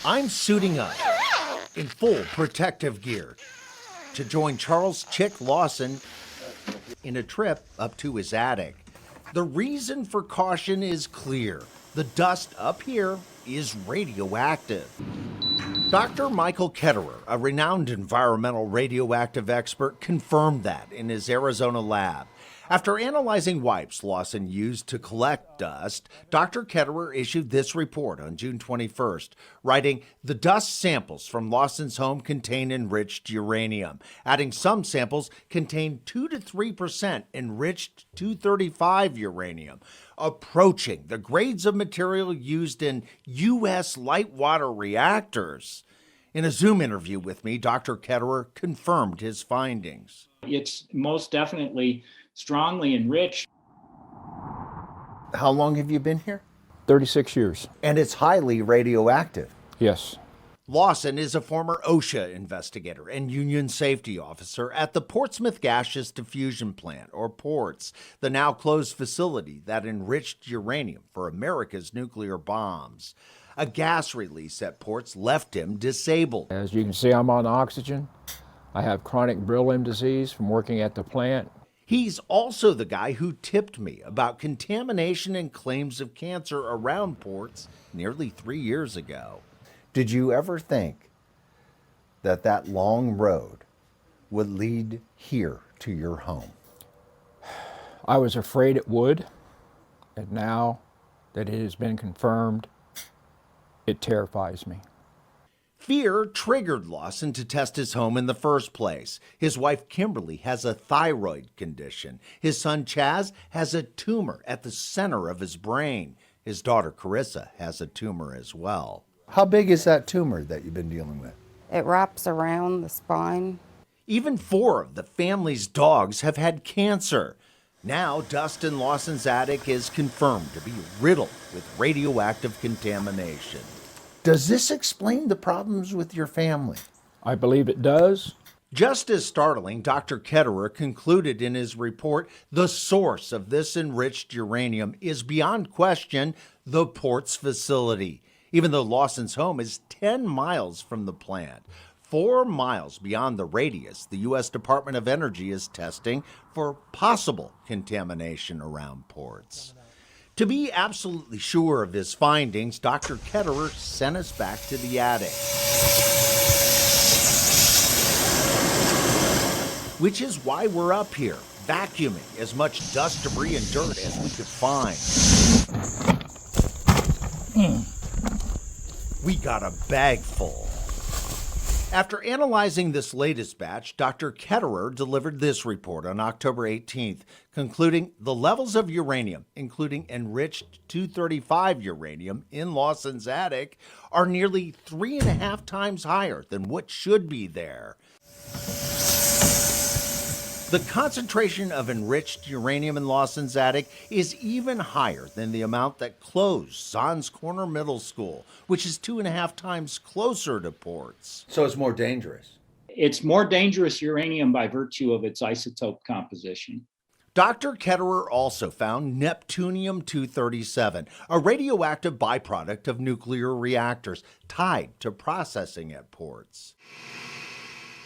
I'm suiting up in full protective gear to join Charles Chick Lawson in a trip up to his attic. The reason for caution is clear. The dust up here is radioactive. Dr. Michael Ketterer, a renowned environmental radioactive expert, confirmed that in his Arizona lab. After analyzing wipes Lawson used to collect dust, Dr. Ketterer issued this report on June 21st, writing, "The dust samples from Lawson's home contain enriched uranium. Adding some samples contain 2 to 3% enriched 235 uranium, approaching the grades of material used in U.S. light water reactors." In a Zoom interview with me, Dr. Ketterer confirmed his findings. It's most definitely strongly enriched. How long have you been here? 36 years. And it's highly radioactive. Yes. Lawson is a former OSHA investigator and Union Safety Officer at the Portsmouth Gaseous Diffusion Plant, or PORTS, the now closed facility that enriched uranium for America's nuclear bombs. A gas release at PORTS left him disabled. As you can see, I'm on oxygen. I have chronic beryllium disease from working at the plant. He's also the guy who tipped me about contamination and claims of cancer around PORTS nearly 3 years ago. Did you ever think that that long road would lead here to your home? I was afraid it would, and now that it has been confirmed, it terrifies me. Fear triggered Lawson to test his home in the first place. His wife Kimberly has a thyroid condition. His son Chaz has a tumor at the center of his brain. His daughter Carissa has a tumor as well. How big is that tumor that you've been dealing with? It wraps around the spine. Even 4 of the family's dogs have had cancer. Now, dust in Lawson's attic is confirmed to be riddled with radioactive contamination. Does this explain the problems with your family? I believe it does. Just as startling, Dr. Ketterer concluded in his report, the source of this enriched uranium is beyond question the PORTS facility. Even though Lawson's home is 10 miles from the plant, 4 miles beyond the radius, the U.S. Department of Energy is testing for possible contamination around PORTS. To be absolutely sure of his findings, Dr. Ketterer sent us back to the attic, which is why we're up here, vacuuming as much dust, debris, and dirt as we could find. We got a bag full. After analyzing this latest batch, Dr. Ketterer delivered this report on October 18th, concluding the levels of uranium, including enriched 235 uranium in Lawson's attic, are nearly 3.5 times higher than what should be there. The concentration of enriched uranium in Lawson's attic is even higher than the amount that closed Zons Corner Middle School, which is 2.5 times closer to PORTS. So it's more dangerous. It's more dangerous uranium by virtue of its isotope composition. Dr. Ketterer also found neptunium-237, a radioactive byproduct of nuclear reactors tied to processing at PORTS.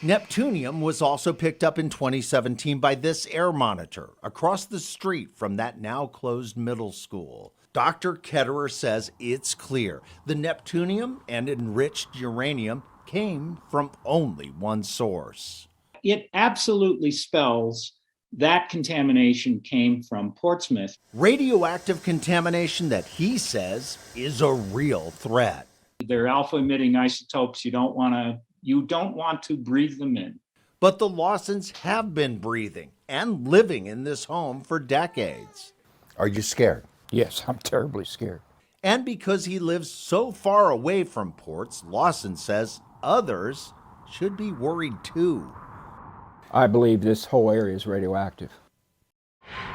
Neptunium was also picked up in 2017 by this air monitor across the street from that now closed middle school. Dr. Ketterer says it's clear the neptunium and enriched uranium came from only one source. It absolutely spells that contamination came from Portsmouth. Radioactive contamination that he says is a real threat. They're alpha-emitting isotopes. You don't want to breathe them in. But the Lawsons have been breathing and living in this home for decades. Are you scared? Yes, I'm terribly scared. And because he lives so far away from PORTS, Lawson says others should be worried too. I believe this whole area is radioactive.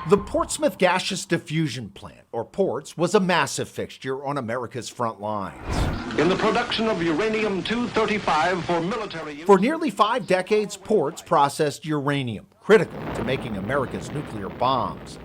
The Portsmouth Gaseous Diffusion Plant, or PORTS, was a massive fixture on America's front lines. In the production of uranium-235 for military use. For nearly 5 decades, PORTS processed uranium, critical to making America's nuclear bombs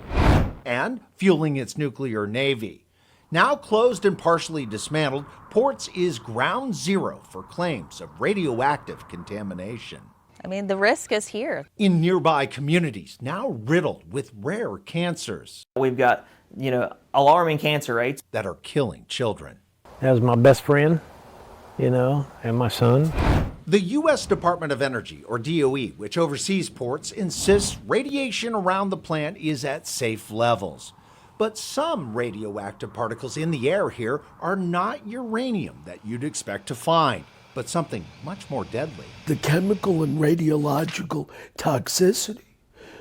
and fueling its nuclear navy. Now closed and partially dismantled, Ports is ground zero for claims of radioactive contamination. I mean, the risk is here. In nearby communities, now riddled with rare cancers We've got, alarming cancer rates. that are killing children. That was my best friend, and my son. The U.S. Department of Energy, or DOE, which oversees Ports, insists radiation around the plant is at safe levels. But some radioactive particles in the air here are not uranium that you'd expect to find, but something much more deadly. The chemical and radiological toxicity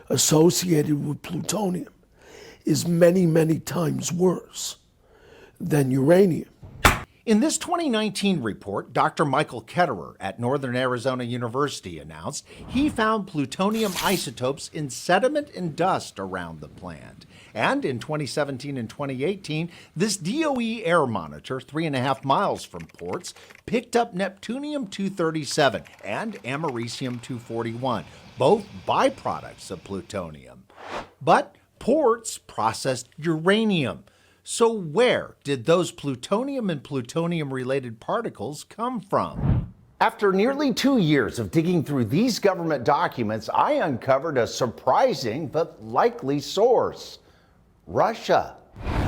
associated with plutonium is many, many times worse than uranium. In this 2019 report, Dr. Michael Ketterer at Northern Arizona University announced he found plutonium isotopes in sediment and dust around the plant. And in 2017 and 2018, this DOE air monitor, 3.5 miles from Ports, picked up Neptunium-237 and Americium-241, both byproducts of plutonium. But Ports processed uranium. So where did those plutonium and plutonium-related particles come from? After nearly 2 years of digging through these government documents, I uncovered a surprising but likely source: Russia.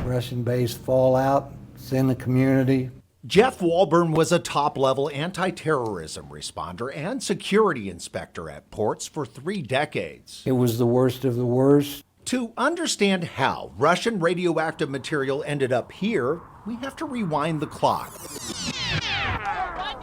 Russian-based fallout, it's in the community. Jeff Walburn was a top-level anti-terrorism responder and security inspector at Ports for 3 decades. It was the worst of the worst. To understand how Russian radioactive material ended up here, we have to rewind the clock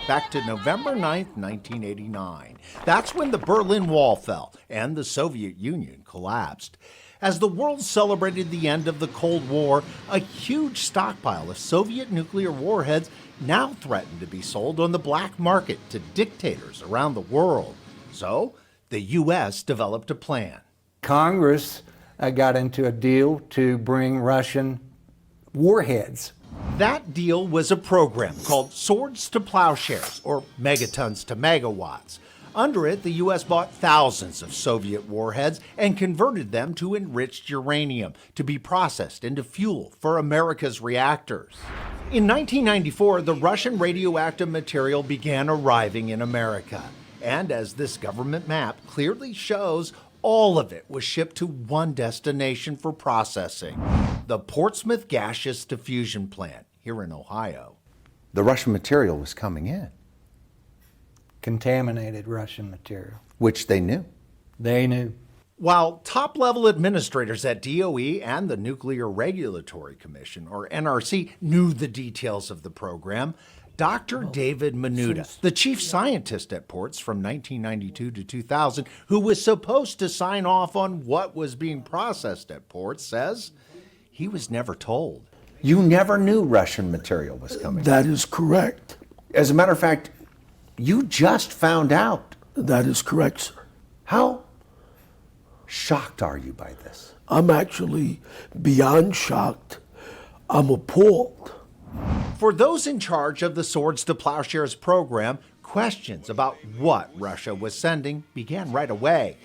back to November 9th, 1989. That's when the Berlin Wall fell and the Soviet Union collapsed. As the world celebrated the end of the Cold War, a huge stockpile of Soviet nuclear warheads now threatened to be sold on the black market to dictators around the world. So, the U.S. developed a plan. Congress got into a deal to bring Russian warheads. That deal was a program called Swords to Plowshares, or Megatons to Megawatts. Under it, the U.S. bought thousands of Soviet warheads and converted them to enriched uranium to be processed into fuel for America's reactors. In 1994, the Russian radioactive material began arriving in America. And as this government map clearly shows, all of it was shipped to one destination for processing: the Portsmouth Gaseous Diffusion Plant here in Ohio. The Russian material was coming in, Contaminated Russian material. which they knew. They knew. While top-level administrators at DOE and the Nuclear Regulatory Commission, or NRC, knew the details of the program, Dr. David Menuda, the chief scientist at Ports from 1992 to 2000, who was supposed to sign off on what was being processed at Ports, says he was never told. You never knew Russian material was coming. That is correct. As a matter of fact, you just found out. That is correct, sir. How shocked are you by this? I'm actually beyond shocked. I'm appalled. For those in charge of the Swords to Plowshares program, questions about what Russia was sending began right away.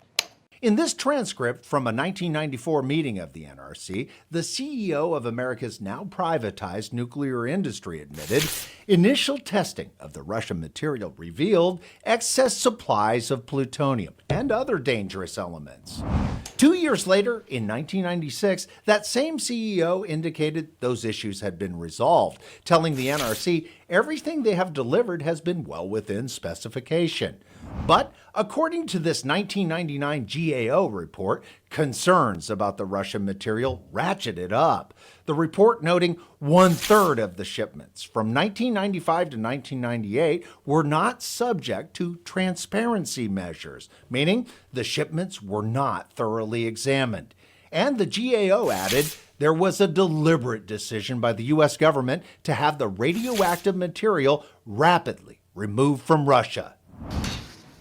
In this transcript from a 1994 meeting of the NRC, the CEO of America's now privatized nuclear industry admitted initial testing of the Russian material revealed excess supplies of plutonium and other dangerous elements. 2 years later, in 1996, that same CEO indicated those issues had been resolved, telling the NRC everything they have delivered has been well within specification. But according to this 1999 GAO report, concerns about the Russian material ratcheted up. The report noting 1/3 of the shipments from 1995 to 1998 were not subject to transparency measures, meaning the shipments were not thoroughly examined. And the GAO added there was a deliberate decision by the U.S. government to have the radioactive material rapidly removed from Russia.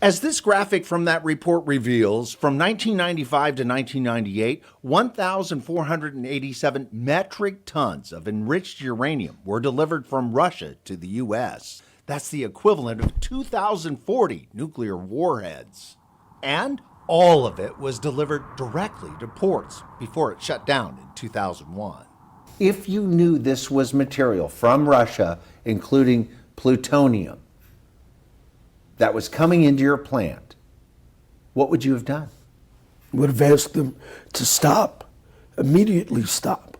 As this graphic from that report reveals, from 1995 to 1998, 1,487 metric tons of enriched uranium were delivered from Russia to the U.S. That's the equivalent of 2,040 nuclear warheads. And all of it was delivered directly to Ports before it shut down in 2001. If you knew this was material from Russia, including plutonium, that was coming into your plant, what would you have done? Would have asked them to stop, immediately stop.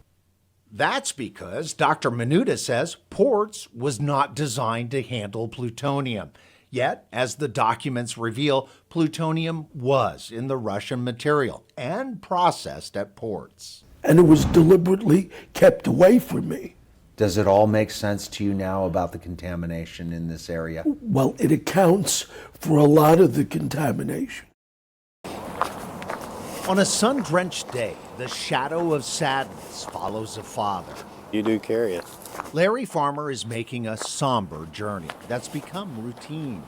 That's because Dr. Minuta says Ports was not designed to handle plutonium. Yet, as the documents reveal, plutonium was in the Russian material and processed at Ports. And it was deliberately kept away from me. Does it all make sense to you now about the contamination in this area? Well, it accounts for a lot of the contamination. On a sun-drenched day, the shadow of sadness follows a father. You do carry it. Larry Farmer is making a somber journey that's become routine.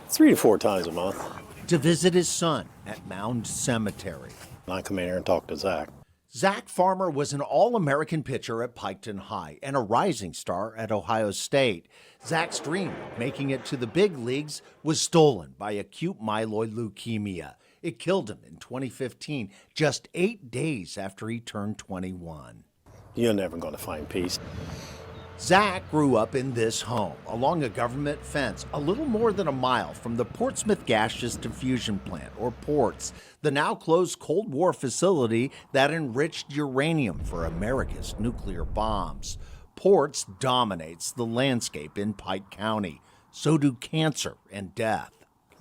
3 to 4 times a month. To visit his son at Mound Cemetery. I come in here and talk to Zach. Zach Farmer was an All-American pitcher at Piketon High and a rising star at Ohio State. Zach's dream of making it to the big leagues was stolen by acute myeloid leukemia. It killed him in 2015, just 8 days after he turned 21. You're never going to find peace. Zach grew up in this home, along a government fence, a little more than a mile from the Portsmouth Gaseous Diffusion Plant, or PORTS, the now-closed Cold War facility that enriched uranium for America's nuclear bombs. PORTS dominates the landscape in Pike County. So do cancer and death.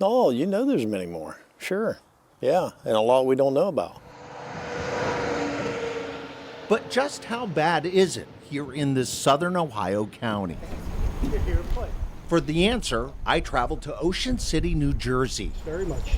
Oh, you know there's many more. Sure. Yeah, and a lot we don't know about. But just how bad is it here in this southern Ohio county? For the answer, I traveled to Ocean City, New Jersey. Very much.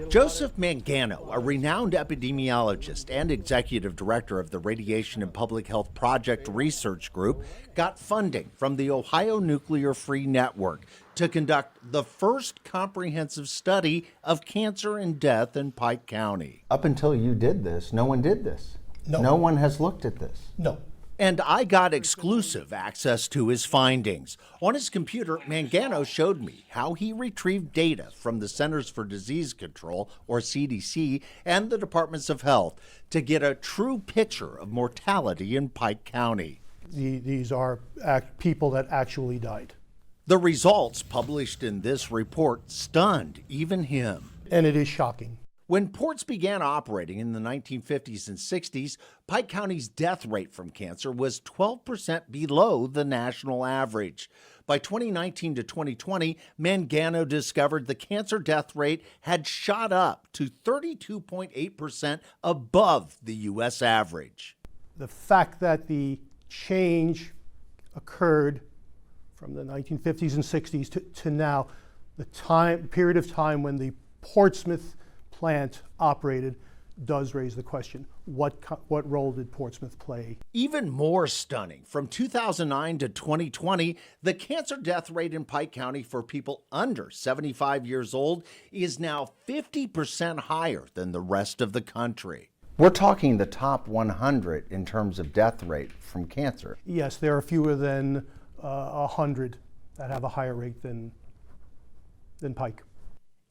Joseph Mangano, a renowned epidemiologist and executive director of the Radiation and Public Health Project Research Group, got funding from the Ohio Nuclear Free Network to conduct the first comprehensive study of cancer and death in Pike County. Up until you did this, no one did this. No one has looked at this. No. And I got exclusive access to his findings. On his computer, Mangano showed me how he retrieved data from the Centers for Disease Control, or CDC, and the Departments of Health to get a true picture of mortality in Pike County. These are people that actually died. The results published in this report stunned even him. And it is shocking. When ports began operating in the 1950s and 60s, Pike County's death rate from cancer was 12% below the national average. By 2019 to 2020, Mangano discovered the cancer death rate had shot up to 32.8% above the U.S. average. The fact that the change occurred from the 1950s and 60s to now, the period of time when the Portsmouth plant operated, does raise the question, what role did Portsmouth play? Even more stunning, from 2009 to 2020, the cancer death rate in Pike County for people under 75 years old is now 50% higher than the rest of the country. We're talking the top 100 in terms of death rate from cancer. Yes, there are fewer than 100 that have a higher rate than Pike.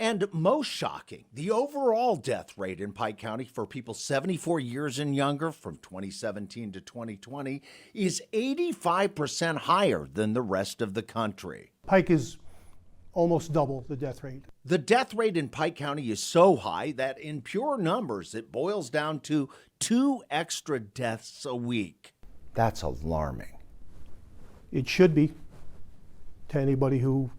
And most shocking, the overall death rate in Pike County for people 74 years and younger from 2017 to 2020 is 85% higher than the rest of the country. Pike is almost double the death rate. The death rate in Pike County is so high that in pure numbers, it boils down to 2 extra deaths a week. That's alarming. It should be to anybody who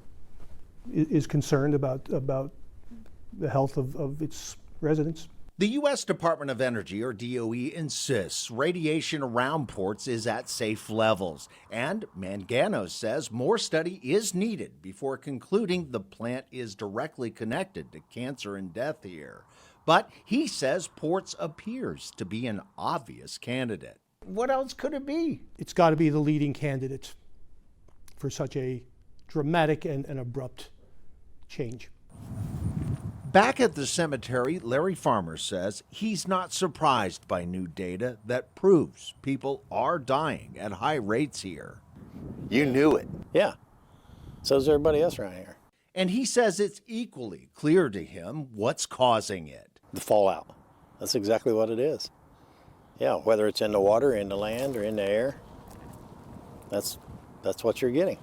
is concerned about the health of its residents. The U.S. Department of Energy, or DOE, insists radiation around ports is at safe levels. And Mangano says more study is needed before concluding the plant is directly connected to cancer and death here. But he says ports appears to be an obvious candidate. What else could it be? It's got to be the leading candidate for such a dramatic and abrupt change. Back at the cemetery, Larry Farmer says he's not surprised by new data that proves people are dying at high rates here. You knew it. Yeah. So does everybody else around here. And he says it's equally clear to him what's causing it. The fallout. That's exactly what it is. Yeah, whether it's in the water, in the land, or in the air, That's what you're getting.